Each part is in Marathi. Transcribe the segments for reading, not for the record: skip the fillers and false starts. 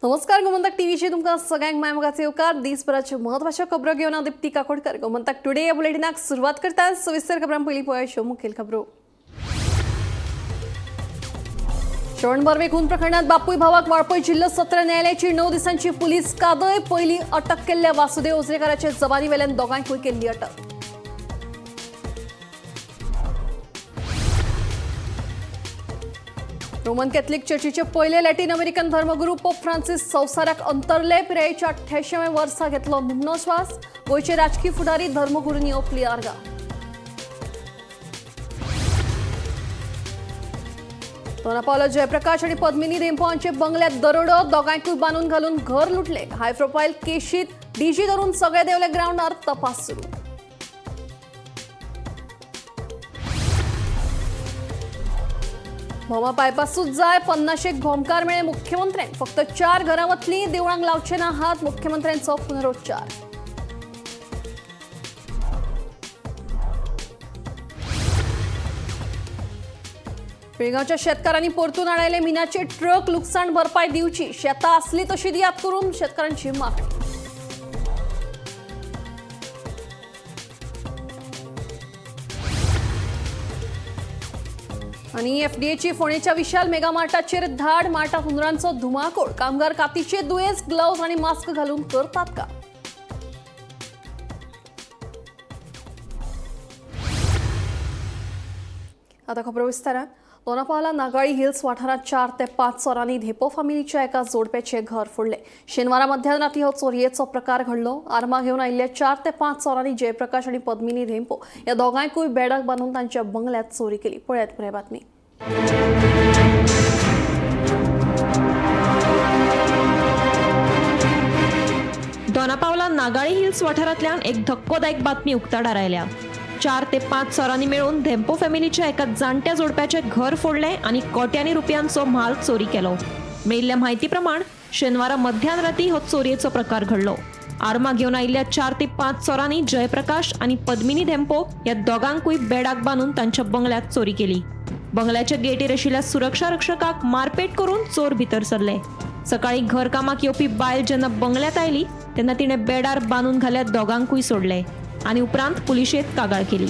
नमस्कार, गोमंतक टीव्हीचे तुमका सगळ्यांक मायमोगाचे येवकार. दिसभराचे महत्वाच्या खबरो घेऊन हांव दीप्ती काकोडकर. गोमंतक टुडे या बुलेटिनाक सुरुवात करता. सविस्तर खबरां पयलीं पळोवया मुखेल खबरो. श्रवण बर्वे खून प्रकरणात बापूय भावाक वाळपय जिल्हा सत्र न्यायालयाची 9 दिसांची पुलीस कादय. पयली अटक केल्ल्या वासुदेव ओझरेकाराचे जबानी वेल्यान दोगांयकूय केल्ली अटक. रोमन कॅथलिक चर्चीचे पयले लॅटिन अमेरिकन धर्मगुरू पोप फ्रांसिस संवसाराक अंतरले. पिरायेच्या 88व्या वर्सा घेतलो निमणो श्वास. गोंयचे राजकीय फुडारी धर्मगुरूंनी ओपली आर्गां. दोनापावला जयप्रकाश आणि पद्मिनी धेंपो हांचे बंगल्यात दरोडो. दोगांयकूय बांदून घालून घर लुटले. हाय प्रोफायल केशीत डीजी धरून सगळे देवले ग्राउंडार तपास सुरू. भोमा बायपासूच जाय 50 भोमकार मेळे मुख्यमंत्र्यांक. फक्त 4 घरां वतली. देवळांक लावचे ना हात. मुख्यमंत्र्यांचो पुनरुच्चार. बेळगांवच्या शेतकारांनी परतून हाडले मिनाचे ट्रक. लुकसाण भरपाय दिवची. शेतां असली तशी दियात करून शेतकऱ्यांची मागणी. आणि एफडीएची फोणेच्या विशाल मेगा मार्टाचेर धाड. मार्टा हुंदरांचो धुमाकूळ. कामगार कातीचे दुयेंस ग्लोव्ज आणि मास्क घालून करतात का. आता खबर विस्तारात. दोनापावला नागाळी हिल्स वाठारात 4 ते 5 चोरांनी धेंपो फामिलीच्या एका जोडप्याचे घर फोडले. शेनवारा मध्यरात्री हो चोरयेचो प्रकार घडलो. आर्मां घेऊन आयिल्ल्या 4 ते 5 चोरांनी जयप्रकाश आणि पद्मिनी धेंपो या दोगांयकूय बेडाक बांदून तांच्या बंगल्यात चोरी केली. पळयात पुढे बातमी. दोनापावला नागाळी हिल्स वाठारांतल्यान एक धक्कोदायक बातमी उक्ताडार आयल्या. 4 ते 5 चोरांनी मेळून धेंपो फॅमिलीच्या एका जाणट्या जोडप्याचे घर फोडले आणि कोट्यांनी रुपयांचो म्हाल चोरी केलो. मेळिल्ल्या म्हायती प्रमाण शेनवारा मध्यरात्री हो चोरयेचो प्रकार घडलो. आर्मां घेऊन आयिल्ल्या 4 ते 5 चोरांनी जयप्रकाश आणि पद्मिनी धेंपो या दोगांकूय बेडाक बांदून तांच्या बंगल्यात चोरी केली. बंगल्याच्या गेटीर आशिल्ल्या सुरक्षा रक्षकाक मारपेट करून चोर भितर सरले. सकाळी घरकामाक येवपी बायल जेन्ना बंगल्यात आयली तेन्ना तिणे बेडार बांदून घाल्ल्या दोगांकूय सोडले आणि उपरांत पुलिशेत कागाळ केली.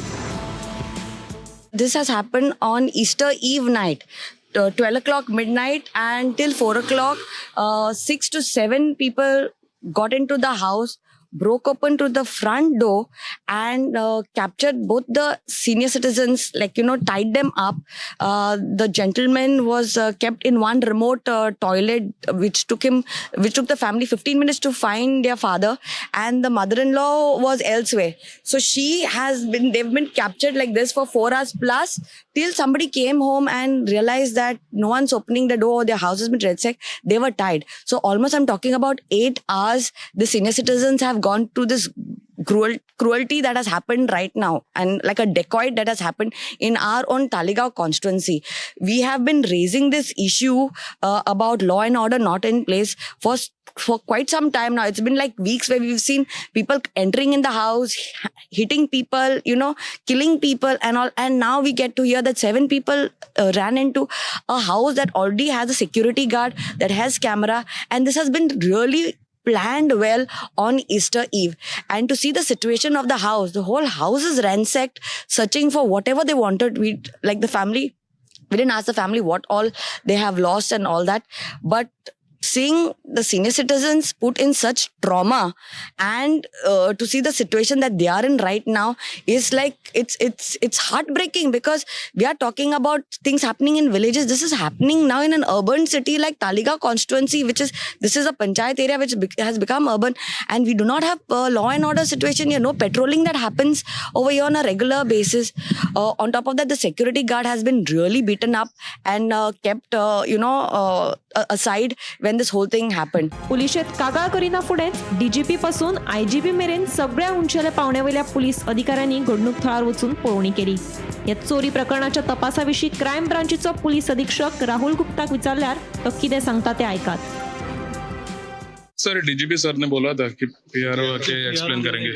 This has happened on Easter Eve night, 12 o'clock midnight, and till 4 o'clock, 6 to 7 people got into the house, broke open to the front door, and captured both the senior citizens, tied them up. The gentleman was kept in one remote toilet, which took the family 15 minutes to find their father, and the mother-in-law was elsewhere. So they've been captured like this for 4 hours plus, till somebody came home and realized that no one's opening the door, their house has been ransacked. They were tied. So almost I'm talking about 8 hours. The senior citizens have gone through this cruelty that has happened right now, and like a dacoit that has happened in our own Talegaon constituency. We have been raising this issue about law and order not in place for quite some time now. It's been like weeks where we've seen people entering in the house, hitting people, killing people and all. And now we get to hear that 7 people ran into a house that already has a security guard, that has camera. And this has been really planned well on Easter Eve. And to see the situation of the house, the whole house is ransacked, searching for whatever they wanted. We didn't ask the family what all they have lost and all that. But seeing the senior citizens put in such trauma, and to see the situation that they are in right now is like it's heartbreaking, because we are talking about things happening in villages. This is happening now in an urban city like Talegaon constituency, this is a panchayat area which has become urban, and we do not have law and order situation here. No patrolling that happens over here on a regular basis. On top of that, the security guard has been really beaten up and kept aside when this whole thing happened. पुलिशेत कागाळ करिना फुडेंच डीजीपी पासून आयजीपी मेरेन सगळ्या उंचेल्या पावण्यावयल्या पुलीस अधिकाऱ्यांनी घडणूक थळार वचून पळोवणी केली. या चोरी प्रकरणाच्या तपासाविशीं क्रायम ब्रांचीचो पुलीस अधीक्षक राहुल गुप्ताक विचारल्यार तो कितें सांगता ते आयकात. सर, डीजीपी सर ने बोला था कि पीआरओ के एक्सप्लेन करेंगे.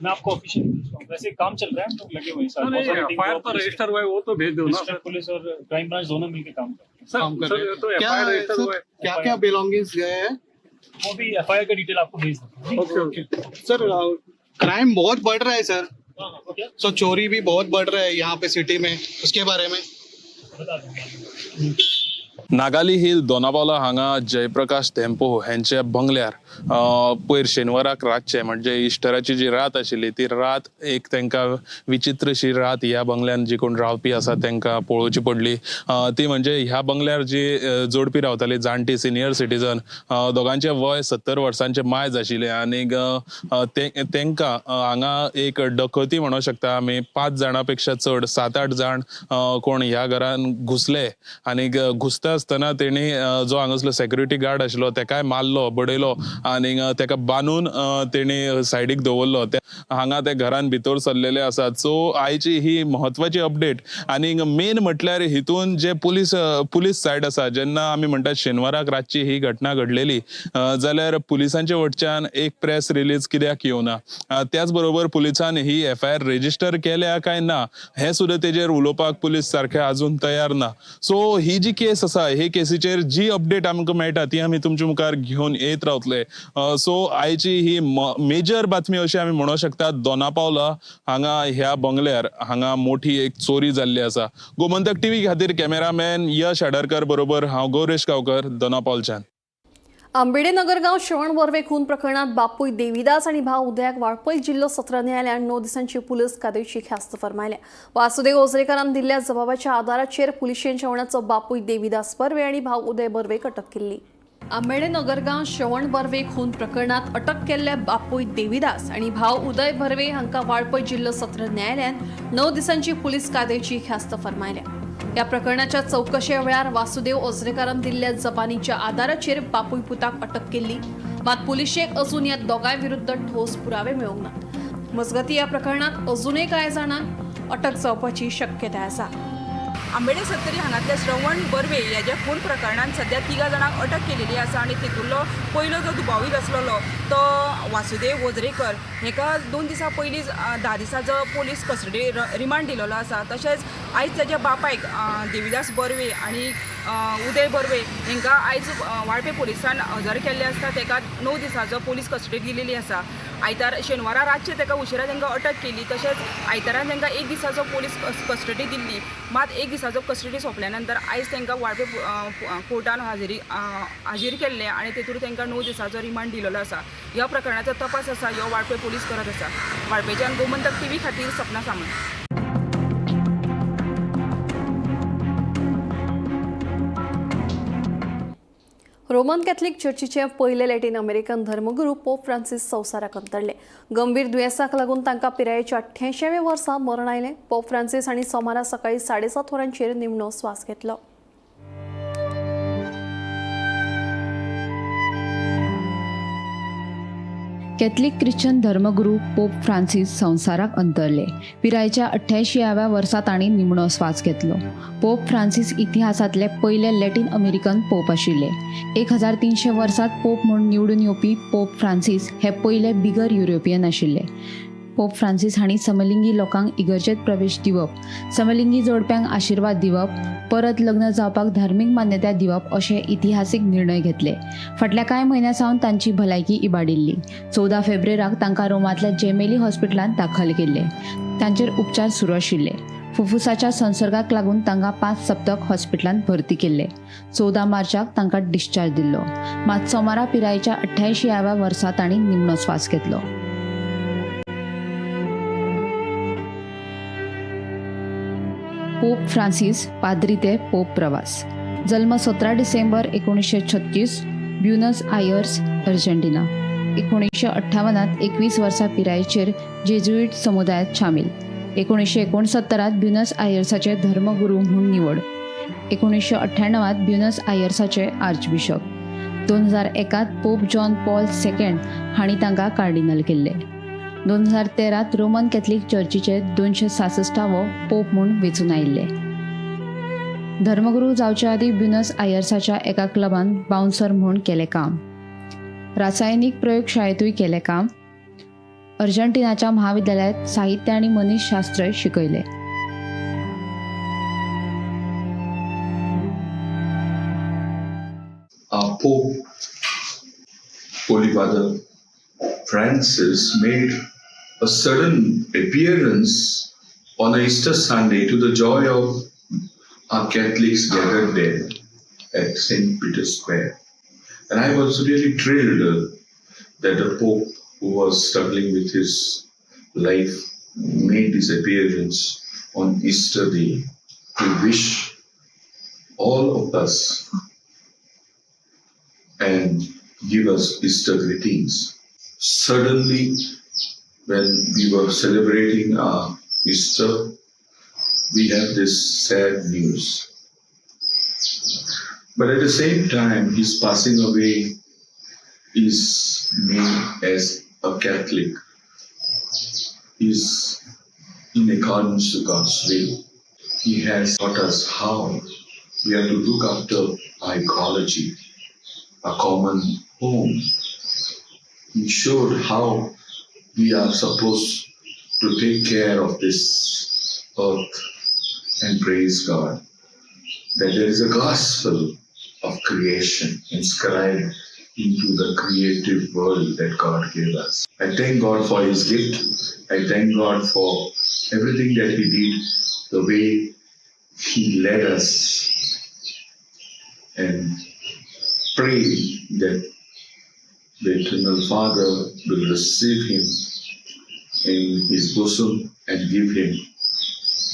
मैं आपको ऑफिशियल भेजता हूँ। वैसे काम चल रहा है, हम लोग लगे हुए हैं साथ। एफआईआर तो रजिस्टर हुआ है, वो तो भेज दो ना सर। पुलिस और क्राइम ब्रांच दोनों मिलकर काम कर रहे हैं। सर तो एफआईआर रजिस्टर हुआ है। क्या क्या बिलोंगिंग्स गए हैं? वो भी एफआईआर का डिटेल आपको भेज देता ओके ओके। सर क्राइम बहुत बढ़ रहा है सर। हूँ। सो चोरी भी बहुत बढ़ रहा है यहाँ पे सिटी में, उसके बारे में बता दूंगा। नागाली हिल दोनापावला हांगा जयप्रकाश धेंपो हेंच्या बंगल्यार पयर शेनवाराक रातचे म्हणजे इस्टराची जी रात आशिल्ली ती रात एक तांकां विचित्रशी रात ह्या बंगल्यान जी कोण रावपी आसा तांकां पळोवची पडली। ती म्हणजे ह्या बंगल्यार जी जोडपी रावताली जाणटी सिनियर सिटीजन, दोगांचे वय 70 वर्सांचे मायज आशिल्ले आनीक तांकां हांगा एक डकती म्हणूं शकता आमी 5 जाणां पेक्षा चड 7-8 जाण कोण ह्या घरान घुसले आनीक घुसता आसतना तेणी जो हांगासलो सेक्युरिटी गार्ड आशिल्लो ताकाय मारलो बडयलो आनीक ताका बांदून तेणी सायडीक दवरलो। हांगा ते घरान भितर सरलेले आसात। सो आयची ही म्हत्वाची अपडेट। आनीक मेन म्हटल्यार हितून जे पुलीस सायड आसा, जेन्ना आमी म्हणटात शेनवाराक रातची ही घटना घडलेली जाल्यार पुलिसांचे वटच्यान एक प्रेस रिलीज कित्याक येवना, त्याच बरोबर पुलिसान ही एफआयआर रजिस्टर केल्या काय ना हे सुद्दां तेजेर उलोवपाक पुलीस सारखे अजून तयार ना। सो ही जी केस आसा हे केसीचेर जी अपडेट आमकां मेळटा ती आमी तुमच्या मुखार घेवन येत रावतले। सो आयची ही मेजर बातमी अशी आमी म्हणूं शकतात। दोनापावला हांगा ह्या बंगल्यार हांगा मोठी एक चोरी जाल्ली आसा। गोमंतक टीव्ही खातीर कॅमेरामॅन यश आडरकर बरोबर हांव गौरेश गांवकर, दोनापावलच्यान। आंबेडे नगरगाव श्रवण बर्वे खून प्रकरणात बापूय देविदास आणि भाव उदयाक वाळपय जिल्लो सत्र न्यायालयान 9 दिसांची पुलीस कादेची ख्यास्त फरमायल्या। वासुदेव ओझरेकारान दिल्ल्या जबाबाच्या आदाराचेर पुलिशेन जेवणाचो बापूय देविदास बर्वे आणि भाव उदय बर्वेक अटक केली। आंबेडे नगरगाव श्रवण बर्वे खून प्रकरणात अटक केल्ले बापूय देविदास आणि भाव उदय बर्वे हांकां वाळपय जिल्लो सत्र न्यायालयान 9 दिसांची पुलीस कादेची ख्यास्त फरमायल्या। या प्रकरणाच्या चौकशे वेळार वासुदेव ओझरेकारान दिल्ल्या जबानीच्या आदाराचेर बापूय पुताक अटक केली, मात पुलिशेक अजून या दोगांय विरुद्ध ठोस पुरावे मेळूंक नात। मजगती या प्रकरणात अजूनय कांय जाणांक अटक जावपाची शक्यताय आसा। आंबेडे सत्तरी हांगातल्या श्रवण बर्वे ह्या खून प्रकरणात सध्या 3 जाणांक अटक केलेली आसा आनी तितूंतलो पयलो जो दुबावीत आसलेलो तो वासुदेव ओझरेकर हेका 2 दिसां पयलींच 10 दिसांचो पुलीस कस्टडी रिमांड दिलेलो आसा। तशेंच आयज ताच्या बापायक देविदास बर्वे आनी उदय बर्वे हांकां आयज वाळपे पुलिसान हजर केल्ले आसता। ताका 9 दिसांचो पुलीस कस्टडी दिलेली आसा। आयतार शेनवारा रातचे ताका उशिरा तांकां अटक केली। तशेंच आयतारान तांकां 1 दिसाचो पुलीस कस्टडी दिल्ली, मात 1 दिसाचो कस्टडी सोंपल्या नंतर आयज तांकां वाळपे कोर्टान हाजीर केल्ले आनी तेतूर तांकां 9 दिसाचो रिमांड दिलेलो आसा। ह्या प्रकरणाचो तपास आसा ह्यो वाळपे पुलीस करत आसा। वाळपेच्यान गोमंतक टीव्ही खातीर सपना सामंत। रोमन कॅथलिक चर्चीचे पहिले लॅटिन अमेरिकन धर्मगुरू पोप फ्रांसिस संवसाराक अंतरले। गंभीर दुयेंसाक लागून तांकां पिरायेच्या 88व्या वर्सा मरण आयलें। पोप फ्रांसिस हांणी सोमारा सकाळी 7:30 वरांचेर निमणो स्वास घेतलो। कॅथलिक ख्रिश्चन धर्मगुरू पोप फ्रांसिस संवसाराक अंतरले। पिरायेच्या 88व्या वर्सा तांणी निमणो स्वास घेतलो। पोप फ्रांसिस इतिहासांतले पयले लॅटिन अमेरिकन पोप आशिल्ले। 1300 वर्सांत पोप म्हणून निवडून येवपी पोप फ्रांसिस हे पयले बिगर युरोपियन आशिल्ले। पोप फ्रांसिस हांणी समलिंगी लोकांक इगर्जेत प्रवेश दिवप, समलिंगी जोडप्यांक आशिर्वाद दिवप, परत लग्न जावपाक धार्मीक मान्यताय दिवप अशे इतिहासीक निर्णय घेतले। फाटल्या कांय म्हयन्यां सावन तांची भलायकी इबाडिल्ली। 14 फेब्रुवाराक तांकां रोमांतल्या जेमेली हॉस्पिटलांत दाखल केल्ले। तांचेर उपचार सुरू आशिल्ले। फुफ्फुसाच्या संसर्गाक लागून तांकां 5 सप्तक हॉस्पिटलांत भरती केल्ले। 14 मार्चाक तांकां डिस्चार्ज दिल्लो। मात सोमारा पिरायेच्या 88व्या वर्सा तांणी निमणो स्वास घेतलो। पोप फ्रांसिस पाद्री ते पोप प्रवास। जल्म 17 डिसेंबर 1936 ब्युनस आयर्स, अर्जेंटिना। 1958 21 वर्सां पिरायेचेर जेजुईट समुदायात शामील। 1969 ब्युनस आयर्साचे धर्मगुरू म्हणून निवड। 1998 ब्युनस आयर्साचे archbishop. 2001 pope John Paul II हांणी तांकां कार्डिनल केल्ले। 2013 रोमन कॅथलिक चर्चीचे 266वो पोप म्हणून वेंचून आयिल्ले। धर्मगुरू जावचे आदी ब्युनस आयर्साच्या एका क्लबान बाउन्सर म्हणून केले काम। रासायनिक प्रयोगशाळेंतूय केले काम। अर्जेंटिनाच्या महाविद्यालयात साहित्य आणि मनीसशास्त्र शिकयले. Our Pope, Holy Father Francis, made a sudden appearance on Easter Sunday to the joy of our Catholics gathered there at St. Peter's Square. And I was really thrilled that the Pope, who was struggling with his life, made his appearance on Easter Day to wish all of us and give us Easter greetings. Suddenly, when we were celebrating our Easter, we have this sad news. But at the same time, his passing away is me as a Catholic is in accordance to God's will. He has taught us how we have to look after our ecology, a common home. He showed how we are supposed to take care of this earth and praise God that there is a gospel of creation inscribed into the creative world that God gave us. I thank God for his gift. I thank God for everything that he did, the way he led us, and pray that the Eternal Father will receive him in his bosom and give him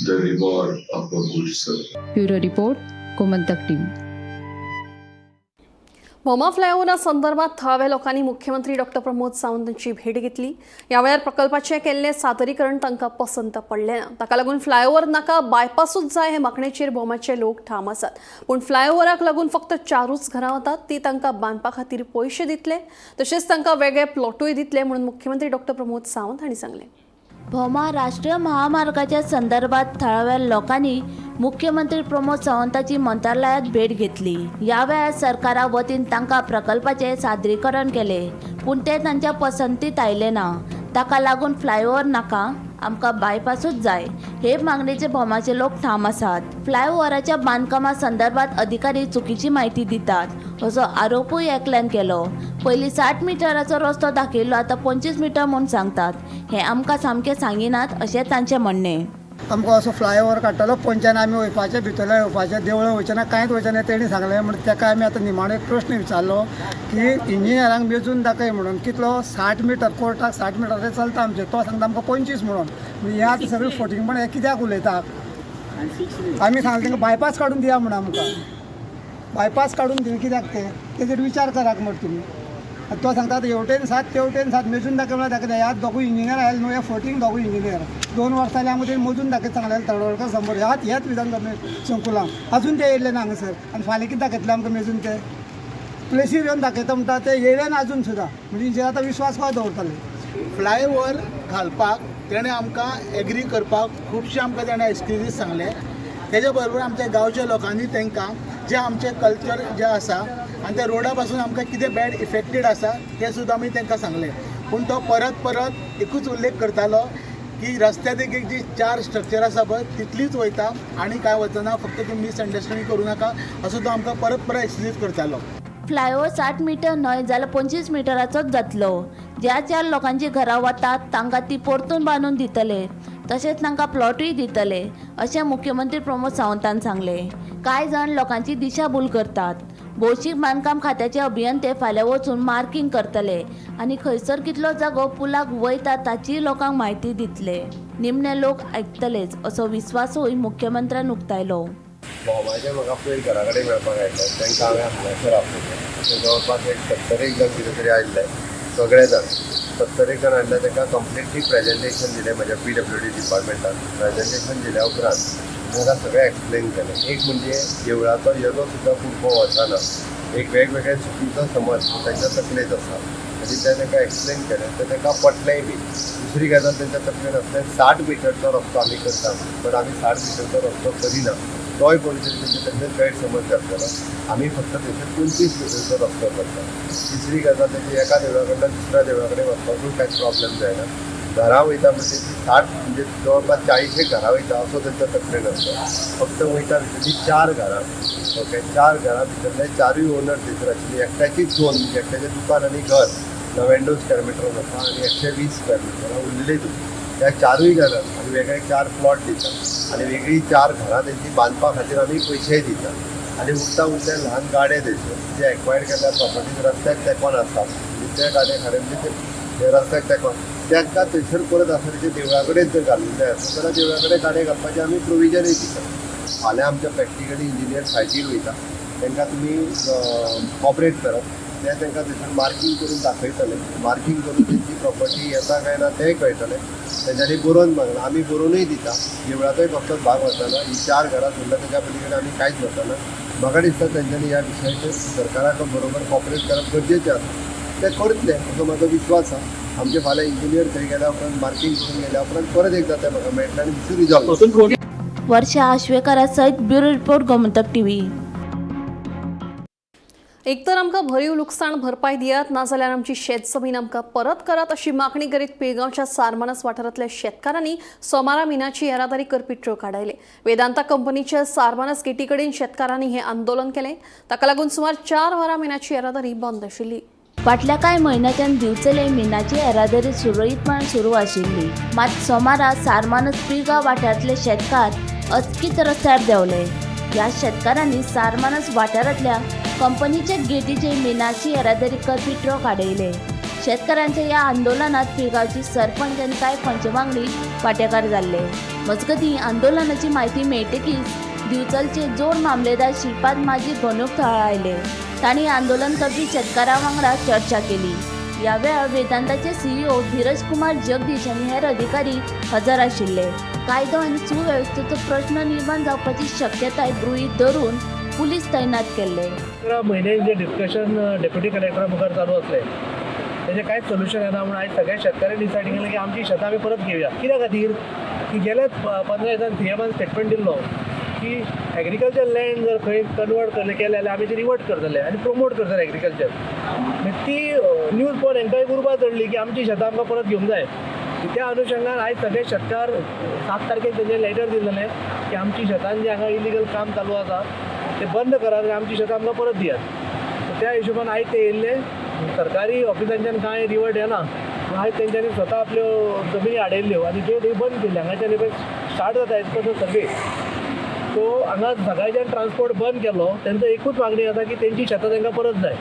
the reward of a good soul. Bureau report, Gomantak TV. Bhoma फ्लायओव्हरा संदर्भात थळाव्या लोकांनी मुख्यमंत्री डॉक्टर प्रमोद सावंत यांची भेट घेतली. यावेळार प्रकल्पाचे केल्ले सादरीकरण तांकां पसंत पडलें ना. ताका लागून फ्लायओव्हर नाका बायपासूच जाय हे मागणेचेर भोमाचे लोक ठाम आसात. पूण फ्लायओव्हराक लागून फक्त 4च घरां वतात. ती तांकां बांदपा खातीर पयशे दितले, तशेंच तांकां वेगळे प्लॉटूय दितले म्हणून मुख्यमंत्री डॉक्टर प्रमोद सावंत हांणी सांगलें. भोमा राष्ट्रीय महामार्गाच्या संदर्भात थळाव्या लोकांनी मुख्यमंत्री प्रमोद सावंताची मंत्रालयात भेट घेतली. या वेळार सरकारा वतीन तांकां प्रकल्पाचे सादरीकरण केले, पूण ते तांच्या पसंतीत आयले ना. ताका लागून फ्लायओव्हर नाका, आमकां बायपासूच जाय हे मागणेचे भोमाचे लोक ठाम आसात. फ्लायओव्हराच्या बांदकामा संदर्भात अधिकारी चुकीची म्हायती दितात असो आरोपूय एकल्यान केलो. पयलीं 60 मिटराचो रस्तो दाखयल्लो, आतां 25 मिटर म्हूण सांगतात. हे आमकां सामकें सांगिनात अशें तांचें म्हणणें. आमकां असो फ्लायओव्हर काडटलो, पंचान आमी वयपाचे, भितरले येवपाचें, देवळां वयचें ना, कांयच वयचें ना तेणी सांगलें. म्हणून ताका आमी आतां निमाणो एक प्रश्न विचारलो की इंजिनियरांक मेजून दाखय म्हणून, कितलो 60 मिटर, कोर्टाक 60 मिटर चलता आमचें, तो सांगता आमकां 25 म्हणून. हे आतां सगळें फोटींगपण हे कित्याक उलयतात? आमी सांगलें तांकां बायपास काडून दिया म्हणून, आमकां बायपास काडून दिवं कित्याक तेजेर विचार करात म्हणून तुमी. तो सांगता हेवटेन 7 तेवटेन 7 मेजून दाखय म्हणून दाखयता. ह्या दोगूय इंजिनियर आयले न्हू, हे फोटींग दोगूय इंजिनियर 2 वर्सां जालीं आमकां तेणी मोजून दाखयता सांगलें तडवळकर 100 ह्याच विधान संकुलांत अजून ते येयले ना हांगासर. आनी फाल्यां कितें दाखयतले आमकां मेजून? ते प्लेसीर येवन दाखयता म्हणटा ते येयले ना अजून सुद्दां. म्हणजे हेजेर आतां विश्वास काय दवरतले? फ्लायओव्हर घालपाक तेणें आमकां एग्री करपाक खुबशे आमकां तेणें एक्सक्युजीस सांगले. तेजे बरोबर आमच्या गांवच्या लोकांनी तांकां जे आमचे कल्चर जे आसा आनी त्या रोडा पासून आमकां कितें बॅड इफेक्टेड आसा तें सुद्दां आमी तांकां सांगलें. पूण तो परत एकूच उल्लेख करतालो की रस्त्यार एक जी 4 स्ट्रक्चर आसा पळय तितलीच वयता आनी कांय वचना, फक्त तुमी मिसअंडरस्टँडींग करूं नाका असो तो आमकां परत एक्सक्यूज करतालो. फ्लायओव्हर 60 मिटर न्हय जाल्यार 25 मिटराचोच जातलो. ज्या 4 लोकांची घरां वतात तांकां ती परतून बांदून दितले, तशेंच तांकां प्लॉटूय दितले अशें मुख्यमंत्री प्रमोद सावंतान सांगलें. कांय जाण लोकांची दिशाभूल करतात. भौशीक बांदकाम खात्याचे अभियंते फाल्यां वचून मार्किंग करतले आनी खंयसर कितलो जागो पुलाक वयता ताची लोकांक म्हायती दितले. निमणे लोक आयकतलेच असो विस्वासूय मुख्यमंत्र्यान उक्तायलो. भोमाचे म्हाका पयर घरा कडेन मेळपाक आयिल्ले, तांकां हांवें हांगासर आपयलें. जवळपास एक 70 जण कितें तरी आयिल्ले, सगळे जाण 70 जण आयिल्ले. तांकां कंप्लिटली प्रेजेंटेशन दिलें म्हज्या PWD डिपार्टमेंटान. प्रेजेंटेशन दिल्या उपरांत तांकां सगळें एक्सप्लेन केलें. एक म्हणजे देवळाचो येदो सुद्दां कुडको वचना, एक वेगवेगळे चुकीचो समज तांच्या तकलेंत आसा आनी तें तांकां एक्सप्लेन केलें, तें तांकां पटलेंय बी. दुसरी गजाल तांच्या तकलेन आसलें 60 मिटरचो रस्तो आमी करता, बट आमी 60 मिटरचो रस्तो करिना. तोय कोणी तरी तांचे तकलेन गैरसमज घातलेलो. आमी फक्त थंयसर 25 मिटरचो रस्तो करता. तिसरी गजाल ताची एका देवळा कडल्यान दुसऱ्या देवळा कडेन वचपाकूय कांयच प्रॉब्लेम जायना. घरां वयता म्हणजे 60 म्हणजे जवळपास 40 घरां वयता असो त्यांचा कंप्लेन आसता. फक्त वयता भितरली 4 घरां. ओके, 4 घरां भितरले 4य ओनर थंयसर आशिल्ली. एकट्याचीच 2 म्हणजे एकट्याचें दुकान आनी घर 99 स्क्वेअर मिटर आसा आनी 120 स्क्वेअर मिटर उरलेली तूं. त्या 4य घरां आनी वेगळे 4 प्लॉट दितात आनी वेगळी 4 घरां तेंची बांदपा खातीर आमी पयशे दितात. आनी उरले ल्हान गाडे थंयसर जे एक्वायर केल्या प्रॉपर्टीज रस्त्याक तेंकोन आसतात. ते गाडे खरें म्हणजे ते रस्त्याक तेंकोन तांकां थंयसर परत आसतले देवळा कडेन जर घालूंक जाय आसत जाल्यार देवळा कडेन गाडे घालपाचें आमी प्रोविजनूय दितात. फाल्यां आमच्या प्रॅक्टिकली इंजिनियर सायटीर वयता, तांकां तुमी कॉपरेट करप. ते तांकां थंयसर मार्कींग करून दाखयतले. मार्कींग करून तेंची प्रॉपर्टी येता काय ना तेंय कळटलें. तेंच्यांनी बरोवन मागला, आमी बरोवनूय दिता. देवळाचोय फक्त भाग वचना. ही 4 घरां सोडल्या तेच्या पली कडेन आमी कांयच वचना. म्हाका दिसता तेंच्यांनी ह्या विशयाचेर सरकाराक बरोबर कॉपरेट करप गरजेचें आसा. ते करतले असो म्हाजो विश्वास आसा. आमचे फाल्यां इंजिनियर थंय गेल्या उपरांत मार्कींग करून गेल्या उपरांत परत एकदां ते म्हाका मेळटलें आनी दुसरो रिजॉल्व. वर्षा आश्वेकारा सयत ब्युरो रिपोर्ट गोमंतक टीव्ही. एक तर आमकां भरीव लुकसाण भरपाय दियात, नाजाल्यार आमची शेत जमीन आमकां परत करात अशी मागणी करीत पिळगांवच्या सारमानस वाठारांतल्या शेतकारांनी सोमारा मिनाची येरादारी करपी ट्रक आडायले. वेदांता कंपनीच्या सारमानस गेटी कडेन शेतकारांनी हे आंदोलन केलें. ताका लागून सुमार 4 वरां मिनाची येरादारी बंद आशिल्ली. फाटल्या कांय म्हयन्याच्यान दिवचले मिनाची येरादारी सुरळीतपणान सुरू आशिल्ली. मात सोमारा सारमानस पिळगांव वाठारांतले शेतकार अचकीत रस्त्यार देंवले. ह्या शेतकारांनी सारमानस वाठारांतल्या कंपनीचे गेटीचेर मिनाची येरादारी करपी ट्रक आडयले. शेतकारांच्या ह्या आंदोलनात पिळगांवची सरपंच आनी कांय पंचवांगडी वांटेकार जाल्ले. मजगतीं आंदोलनाची म्हायती मेळटकीच दिवचलचे जोड मामलेदार श्रीपाद माजी घोणूक थळार आयले. तांणी आंदोलन करपी शेतकारां वांगडा चर्चा केली. ह्या वेळार वेदांताचे सीईओ धीरज कुमार जगदीश आनी हेर अधिकारी हजर आशिल्ले. कायदो आनी सुवेवस्थेचो प्रश्न निर्माण जावपाची शक्यताय गृहीत धरून पुलीस तैनात केल्ले. म्हयने जे डिस्कशन डेप्युटी कलेक्टरा मुखार चालू असले त्याचे कांयच सोल्युशन येना म्हणून आयज सगळ्या शेतकाऱ्यांनी डिसायड केलें की आमची शेतां आमी परत घेवया. कित्या खातीर की गेल्या 15 दिसान सीएमान स्टेटमेंट दिल्लो की एग्रीकल्चर लँड जर खंय कन्वर्ट केलें जाल्यार आमी ती रिवर्ट करतले आनी प्रमोट करतले एग्रीकल्चर. ती न्यूज पळोवन हांकांय गुरबा चडली की आमची शेतां आमकां परत घेवंक जाय. त्या अनुशंगान आयज सगळे शेतकार 7 तारखेक तेजें लेटर दिलेलें की आमची शेतान जें हांगा इलिगल काम चालू आसा ते बंद करात आनी आमची शेतां आमकां परत दियात. त्या हिशोबान आयज ते येयल्ले. सरकारी ऑफिसांच्यान कांय रिवर्ट येना. आयज तेंच्यांनी स्वता आपल्यो जमिनी आडयल्ल्यो आनी त्यो बंद केल्यो. हांगाच्यान स्टार्ट जाता एजपासून सर्वे. सो हांगा सकाळच्यान ट्रान्सपोर्ट बंद केलो. तेंचो एकूच मागणी आसा की तेंची शेतां तांकां परत जाय.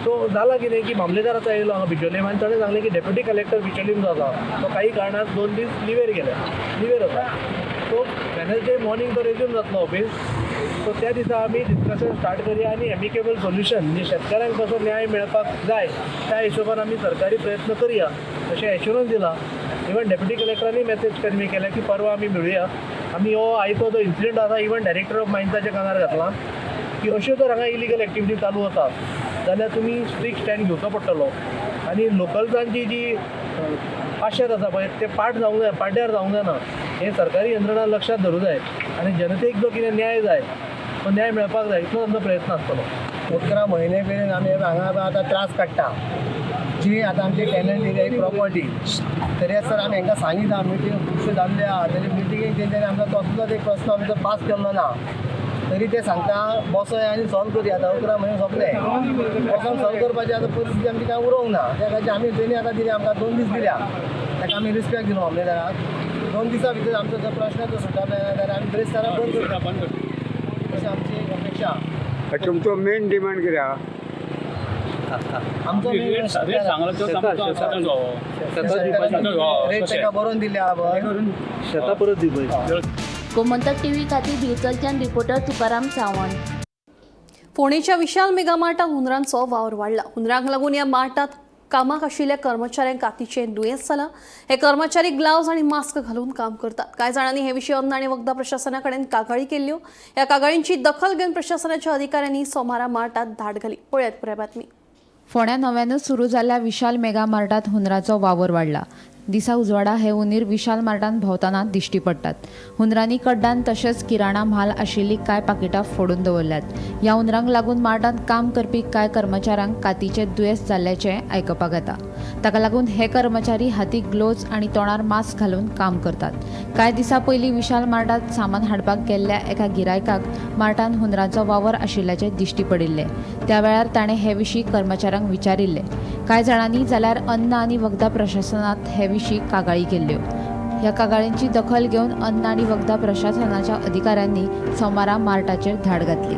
सो जाला कितें की मामलेदार आतां येयलो हांगा बिचोलीम आनी ताणें सांगलें की डेप्युटी कलेक्टर बिचोलीम जो आसा तो काही कारणान 2 दीस लिवेर आसा. सो वेनसडे मॉर्निंग तो रेज्यूम जातलो ऑफीस. सो त्या दिसा आमी डिस्कशन स्टार्ट करया आनी एमिकेबल सोल्युशन म्हणजे शेतकाऱ्यांक कसो न्याय मेळपाक जाय त्या हिशोबान आमी सरकारी प्रयत्न करया अशें एश्युरन्स दिला. इवन डेप्युटी कलेक्टरांनी मेसेज कन्वे केल्या की परवा आमी मेळुया. आमी हो आयचो जो इन्सिडंट आसा इवन डायरेक्टर ऑफ मायन्साच्या कानार घातला की अश्यो जर हांगा इलिगल एक्टिविटी चालू आसा जाल्यार तुमी स्ट्रिक्ट स्टँड घेवचो पडटलो. आनी लोकल्सांची जी पाश्यात आसा पळय ते जावंक जाय, पाड्ड्यार जावंक जायना. हें सरकारी यंत्रणा लक्षात धरूंक जाय आनी जनतेक जो कितें न्याय जाय तो न्याय मेळपाक जाय इतलो आमचो प्रयत्न आसतलो. 11 म्हयने मेरेन आमी हांगा आतां त्रास काडटा. जी आतां आमची टॅनंट एरिया ही प्रॉपर्टी तरी सर आमी हांकां सांगिता मिटींग खुबश्यो जाल्ले आहा. तरी मिटिंगेक तेंच्यांनी आमकां कसलोच एक प्रश्न आमचो पास केल्लो ना. तरी ते सांगता बसय आनी सॉल्व करुया. आतां 11 म्हयने सोंपले. बसून सॉल्व करपाची आतां परिस्थिती आमची कांय उरोवंक ना. त्या खातीर आमी ट्रेनी आतां दिली आमकां 2 दीस दिल्या. ताका आमी रिस्पेक्ट दिलो मामलेदाराक. 2 दिसां भितर आमचो जो प्रश्न तो सुटना जाल्यार आमी ब्रेस्तारा बंद करता अशी आमची एक अपेक्षा. तुमचो मेन डिमांड कितें आहा? आमचो रेट ताका बरोवन दिले आहा शेतां परत दिवपाची. गोमंतक टीव्ही खातीर दिवचलच्यान रिपोर्टर तुकाराम सावंत. फोंडेच्या विशाल मेगा मार्टात हुंदरांचो वावर वाडला. हुंदरांक लागून ह्या मार्टात कामाक आशिल्ल्या कर्मचाऱ्यांक कातीचें दुयेंस जालां. हे कर्मचारी ग्लावज आनी मास्क घालून काम करतात. कांय जाणांनी हे विशीं अन्न आनी वखदां प्रशासना कडेन कागाळी केल्ल्यो. ह्या कागाळींची दखल घेवन प्रशासनाच्या अधिकाऱ्यांनी सोमारा मार्टात धाड घाली. पळयात पुराय बातमी. फोंड्या नव्यानच सुरू जाल्ल्या विशाल मेगा मार्टात हुंदरांचो वावर वाडला. दिसा उजवाडा हे उंदीर विशाल मार्टान भोंवताना दिश्टी पडटात. हुंदरांनी कड्डान तशेंच किराणा म्हाल आशिल्ली कांय पाकिटां फोडून दवरल्यात. ह्या हुंदरांक लागून मार्टांत काम करपी कांय कर्मचाऱ्यांक कातीचें दुयेंस जाल्ल्याचें आयकपाक येता. ताका लागून हे कर्मचारी हातीक ग्लोव्ज आनी तोंडार मास्क घालून काम करतात. कांय दिसा पयलीं विशाल मार्टांत सामान हाडपाक गेल्ल्या एका गिरायकाक मार्टांत हुंदरांचो वावर आशिल्ल्याचें दिश्टी पडिल्लें. त्या वेळार ताणें हे विशीं कर्मचाऱ्यांक विचारिल्लें. कांय जाणांनी जाल्यार अन्न आनी वखदां प्रशासनात हे विशीं कागाळी केल्ल्यो. ह्या कागाळींची दखल घेवन अन्न आनी वखदां प्रशासनाच्या अधिकाऱ्यांनी सोमारा मार्टाचेर धाड घातली.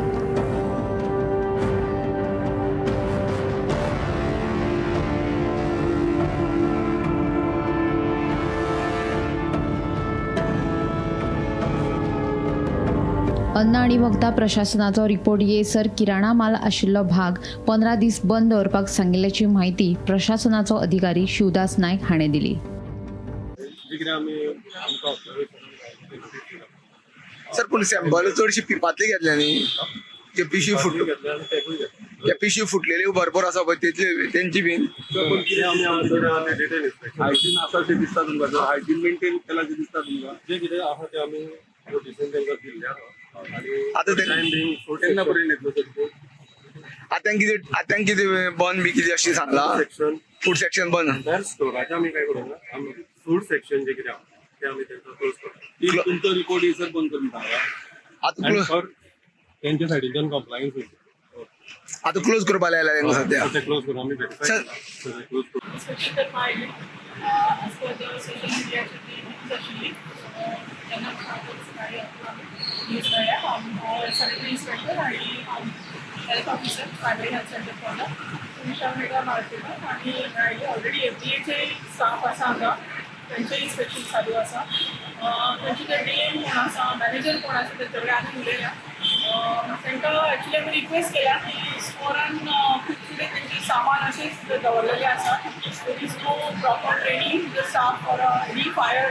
अन्न आनी वखदां प्रशासनाचो रिपोर्ट येयसर किराणा माल आशिल्लो भाग 15 दीस बंद दवरपाक सांगिल्ल्याची म्हायती प्रशासनाचो अधिकारी शिवदास नायक हाणें दिली. सर पूण सॅम्पल चडशी पिपातली घेतल्या न्ही ते पिशवी फुटलेली भरपूर आसा पळय तेंची बीन हायजीन आसा ते दिसता तुमकां हायजीन मेंटेन केला ते दिसता तुमकां जे कितें आसा ते आमी नोटिशन तांकां दिल्ले आसा तेन्ना पर्यंत येतलो सर आतां कितें बंद बी कितें अशें सांगला सेक्शन फूड सेक्शन बंद स्टोराचें आमी काय करूंक ना आमी फूड सेक्शन जे कितें आसा ते आमी तांकां क्लोज करता तुमचो रिपोर्ट येयसर बंद करून सांगा तेंच्या सायडीच्यान कंप्लायन्स आतां क्लोज करपा लायला तेंका सद्या ते क्लोज करून आमी सर क्लोज करून सॅनिटरी इन्स्पेक्टर आणि health officer primary health centre Ponda Vishal mega मार्केटान आणि ऑलरेडी FDA स्टाफ आसा हांगा तेंचें इन्स्पेक्शन चालू आसा. तेंचे ते DM कोण आसा मॅनेजर कोण आसा तेंचे कडेन आमी उलयल्या. तांकां एक्चुली आमी रिक्वेस्ट केल्या की स्टोरान खूब कितें तेंचें सामान अशेंच दवरलेलें आसा. There is no proper training the staff for any fire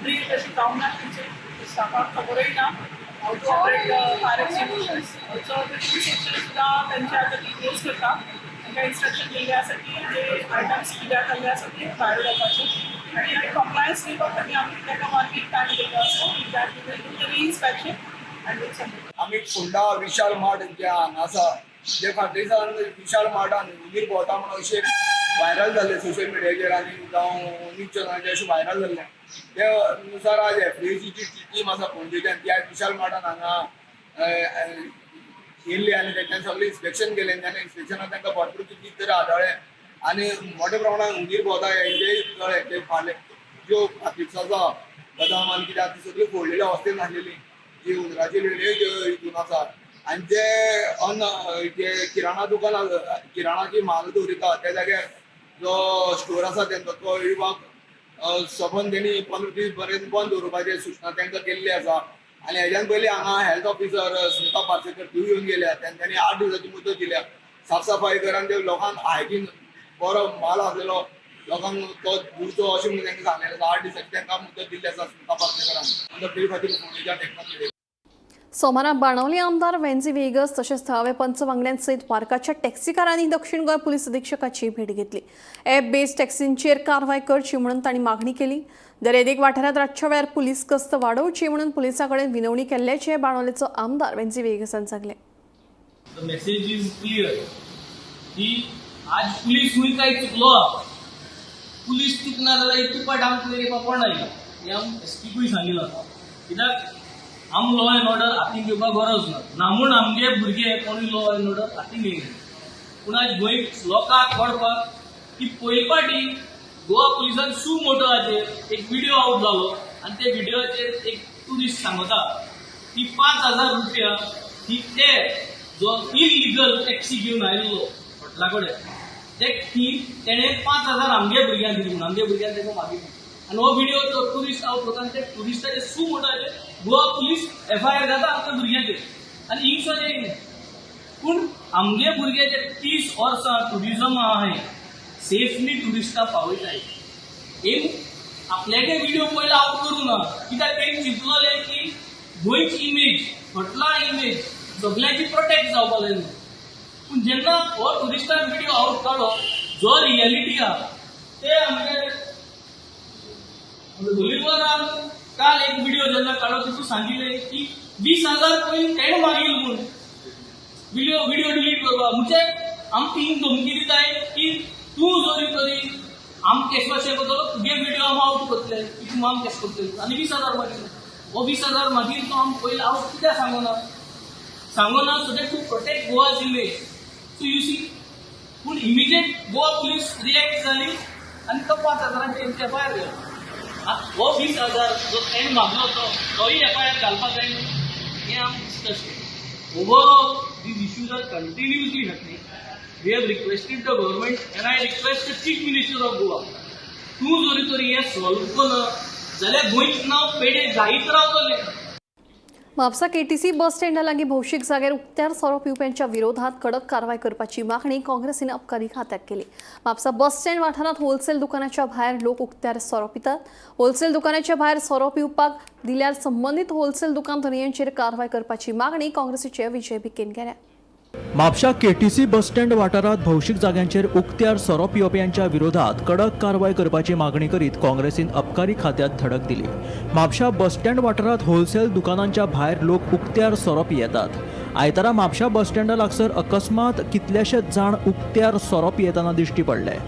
drill तशी जावंक ना तेंचे स्टाफाक खबरूय ना how to operate fire extinguishers. Also the food section सुद्दां तेंच्या आतां ती क्लोज करता. तांकां इन्स्ट्रक्शन दिल्लें आसा की जे आयटम्स कित्याक घाल्ले आसा ते भायर उडोवपाचे आनी कंप्लायन्स दिवपा खातीर आमी ताका मार्केट टायम दिल्लो आसा दॅट इन्स्पेक्शन आनी आमी फोंडा विशाल मार्ट जे हांगा आसा जे फाटल्या दिसान विशाल मार्टान उंदीर भोंवता म्हणून अशें व्हायरल जाल्ले सोशल मिडियाचेर आनी जावं न्यूज चॅनलाचेर अशें व्हायरल जाल्लें. ते अनुसार आज FDAची जी टीम आसा पणजेच्यान ती आज विशाल मार्टान हांगा येयल्ली आनी तेंच्यान सगळें इन्स्पेक्शन केलें. तेन्ना इन्स्पेक्शनान तांकां भरपूर कितें तरी आढळ्ळें आनी मोठ्या प्रमाणात उंदीर भोंवता हेंचेय कळ्ळें ते फाले ज्यो पाकिट्स आसा बदाम आनी कितें ती सगळी फोडलेल्या अवस्थेन आसलेली जी उंदराची लेण्यो ज्यो हितून आसा आनी जे अन्न जे किराणा दुकान किराणाची म्हाल दवरिता त्या जाग्यार जो स्टोर आसा तेंचो तो विभाग सबंद तेणी 15 दीस पर्यंत बंद दवरपाची सूचना तांकां केल्ली आसा. आनी हेज्यान पयलीं हांगा हेल्थ ऑफिसर स्मिता पार्सेकर ती येवन गेल्या तेंच्यांनी 8 दिसांची मुदत दिल्या साफ सफाई करान ते लोकांक हायजीन बरो माल आसलेलो लोकांक तो दिवचो अशें म्हणून तांकां सांगलेलें आसा. 8 दिसांची तांकां मुदत दिल्ली आसा स्मिता पार्सेकरान आनी ते खातीर फोंडेच्या टेक्नॉलॉजी सोमारा बाणावली आमदार वेन्झी वेगस तसेच थळावे पंच वांगड्यांसयत पार्काच्या टॅक्सीकारांनी दक्षिण गोंय पुलीस अधीक्षकाची भेट घेतली. ॲप बेस्ड टॅक्सींचेर कारवाय करची म्हणून तांणी मागणी केली. दरेदेक वाठारांत रातच्या वेळार पुलीस गस्त वाडोवची म्हणून पुलिसां कडेन विनवणी केल्ल्याचे बाणावलेचो आमदार वेन्झी वेगसान सांगले. The message is clear की आज पुलीस हुई काय चुकलो पुलीस चुकना जाल्यार इतुपा डावट येवपा पडना हें आमी एसपीकूय सांगिल्लो कित्याक आम लॉ एंड ऑर्डर हातीन घेवपाक गरज ना म्हूण आमगे भुरगे कोणूय लॉ एंड ऑर्डर हातीन घेयना. पूण आज गोंय लोकांक कळपाक की पयले फावटी गोवा पुलिसान सू मोटराचेर एक व्हिडिओ आउट जालो आनी ते व्हिडिओचेर एक ट्युरिस्ट सांगता की 5,000 रुपया ही ते जो इलिगल टॅक्सी घेवन आयिल्लो हॉटेला कडेन तेणे 5,000 आमगे भुरग्यांक दिली म्हणून आमगे भुरग्यांक ताका मागिल्ली. आनी हो व्हिडिओ तो ट्युरिस्ट आउट करता आनी ते ट्युरिस्टाचे सू मोटराचेर गोवा पुलीस FIR जाता आमच्या भुरग्यांचेर आनी हिंग सोद पूण आमगे भुरगे जे 30 वर्सां ट्युरिजम आहे सेफली ट्युरिस्टां पावयताय एक आपल्यागे व्हिडिओ पयलो आउट करूं ना कित्याक तेणी चिंतलोले की गोंयची इमेज हॉटेला इमेज सगळ्यांची प्रोटेक्ट जावपा जाय. पूण जेन्ना हो ट्युरिस्टान व्हिडिओ आउट काडलो जो रियलिटी आहा ते आमगे ओलिव्हरान काल एक व्हिडिओ जेन्ना काढलो तितून सांगिल्ले की 20,000 पयलीं तेणें मागील म्हणून व्हिडिओ डिलीट करपा म्हणजे आमकां ही धमकी दिताय की तूं जरी तरी आम केस अशें करतलो तुगे व्हिडिओ आम आउट करतले की तूं आम केस करतले आनी 20,000 मागील हो 20,000 मागील तो आम पयलीं आउट कित्याक सांगोना so that to protect Goa's image so you see पूण इमिजिएट गोवा पुलीस रिएक्ट जाली आनी तो 5,000 तेंचे भायर गेलो हो 20,000 जो तेणें मागलो तोय एफआयआर घालपाक जाय हें आमी डिस्कस केलें overall these issues are continuously happening we have requested the government and I request the chief minister of Goa तूं जरी तरी हें सॉल्व करना जाल्यार गोंयचें नांव पेडे जायत रावतलें. म्हापसा केटीसी बस स्टँडा लागीं भौशीक जाग्यार उक्त्यार सोरो पिवप्यांच्या विरोधात कडक कारवाय करपाची मागणी काँग्रेसीन अबकारी खात्याक केली. म्हापसा बस स्टँड वाठारांत होलसेल दुकानाच्या भायर लोक उक्त्यार सोरो पितात. होलसेल दुकानाच्या भायर सोरो पिवपाक दिल्यार संबंदीत होलसेल दुकान धनियांचेर कारवाय करपाची मागणी काँग्रेसीचे विजय बिकेन केल्या. म्हापशा केटीसी बस स्टँड वाठारात भौशीक जाग्यांचेर उक्त्यार सोरो पिवप्यांच्या विरोधात कडक कारवाय करपाची मागणी करीत काँग्रेसीन अबकारी खात्यात धडक दिली. म्हापशा बस स्टँड वाठारात होलसेल दुकानांच्या भायर लोक उक्त्यार सोरो पियेतात. आयतारा म्हापशा बस स्टँडा लागसर अकस्मात कितलेशेच जाण उक्त्यार सोरो पियेतना दिश्टी पडले.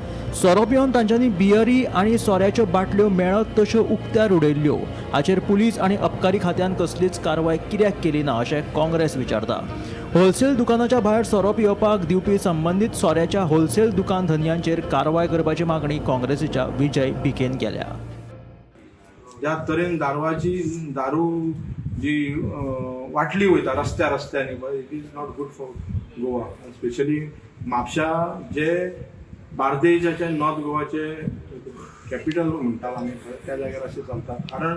सोरो पिवन तांच्यांनी बियरी आनी सोऱ्याच्यो बाटल्यो मेळत तश्यो उक्त्यार उडयल्ल्यो. हाचेर पुलीस आनी अबकारी खात्यान कसलीच कारवाय कित्याक केली ना अशें काँग्रेस विचारता. होलसेल दुकानाच्या भायर सोरो पिवपाक दिवपी संबंदीत सोऱ्याच्या होलसेल दुकान धन्यांचेर कारवाय करपाची मागणी काँग्रेसीच्या विजय बिकेन केल्या. ह्या तरेन दारू जी वाटली वयता रस्त्यांनी it is not good for Goa specially म्हापशा जे बार्देजाचे नॉर्थ गोवाचे कॅपिटल म्हणटा आमी त्या जाग्यार अशें चलता कारण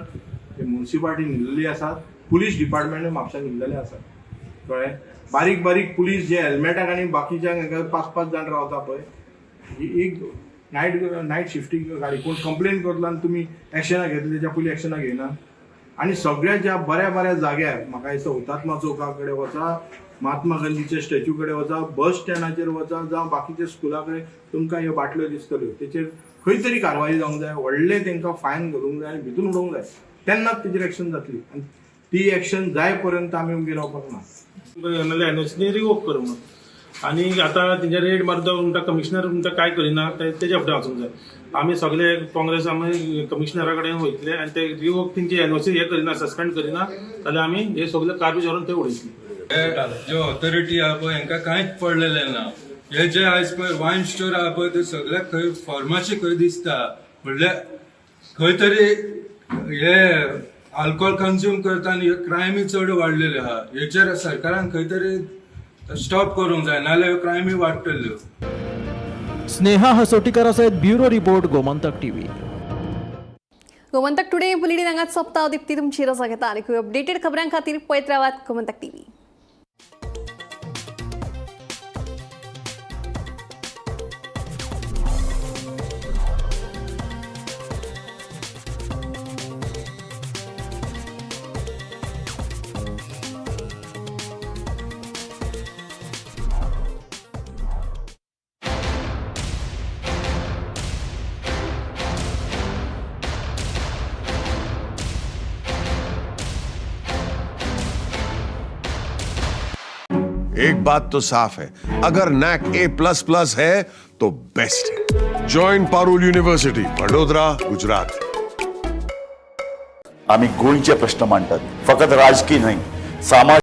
ते म्युनिसिपालिटी न्हिल्लेली आसात पुलीस डिपार्टमेंट म्हापशा न्हिल्लेले आसात कळ्ळें. बारीक पुलीस जे हेल्मेटाक आनी बाकीच्या 5-5 जाण रावता पळय एक नायट शिफ्टींग गाडी कोण कंप्लेन करतलो आनी तुमी एक्शनाक घेतली तेच्या पयलीं एक्शनाक घेयना. आनी सगळ्या ज्या बऱ्या जाग्यार म्हाका दिसता हुतात्मा चौका कडेन वचा महात्मा गांधीच्या स्टॅच्यू कडेन वचा बस स्टँडाचेर वचा जावं बाकीच्या स्कुला कडेन तुमकां ह्यो बाटल्यो दिसतल्यो तेचेर खंय तरी कारवाई जावंक जाय व्हडले तांकां फायन घालूंक जाय भितून उडोवंक जाय तेन्नाच तेचेर एक्शन जातली आनी ती एक्शन जाय पर्यंत आमी उबी रावपाक ना. नाजाल्यार एनओसीनी रिवोक कर म्हणून आनी आतां तेंचे रेड मारता म्हणटा कमिशनर म्हणटा काय करिना तेजे फुडें वचूंक जाय. आमी सगळे काँग्रेस आमी कमिशनरा कडेन वयतले आनी ते रिवोक तेंची एनओसी हे करिना सस्पेंड करिना जाल्यार आमी हे सगळे कार्बेज व्हरून थंय उडयतली. ज्यो ऑथॉरिटी आहा पळय हांकां कांयच पडलेलें ना. हे जे आयज पळय वायन स्टोर आहा पळय ते सगळ्याक खंय फॉर्माचे खंय दिसता म्हणल्यार खंय तरी हे अल्कोहोल कन्ज्यूम करता आनी क्रायमी चड वाडलेले आहा. हेचेर सरकारान खंय तरी स्टॉप करूंक जाय नाल्यार ह्यो क्रायमी वाडटल्यो. स्नेहा हसोटीकर सयत bureau report Gomantak TV. Gomantak today bulletin हांगाच सोंपता. दिप्ती तुमची रजा घेता आनी खंय अपडेटेड खबरां खातीर पळयत रावात गोमंतक टीव्ही. एक बात तो साफ है, अगर NAC A++ है तो बेस्ट है. Join Parul university, Vadodara, Gujarat. आम्ही गोंयचे प्रश्न मांडतात, फकत राजकीय नाही, सामाजिक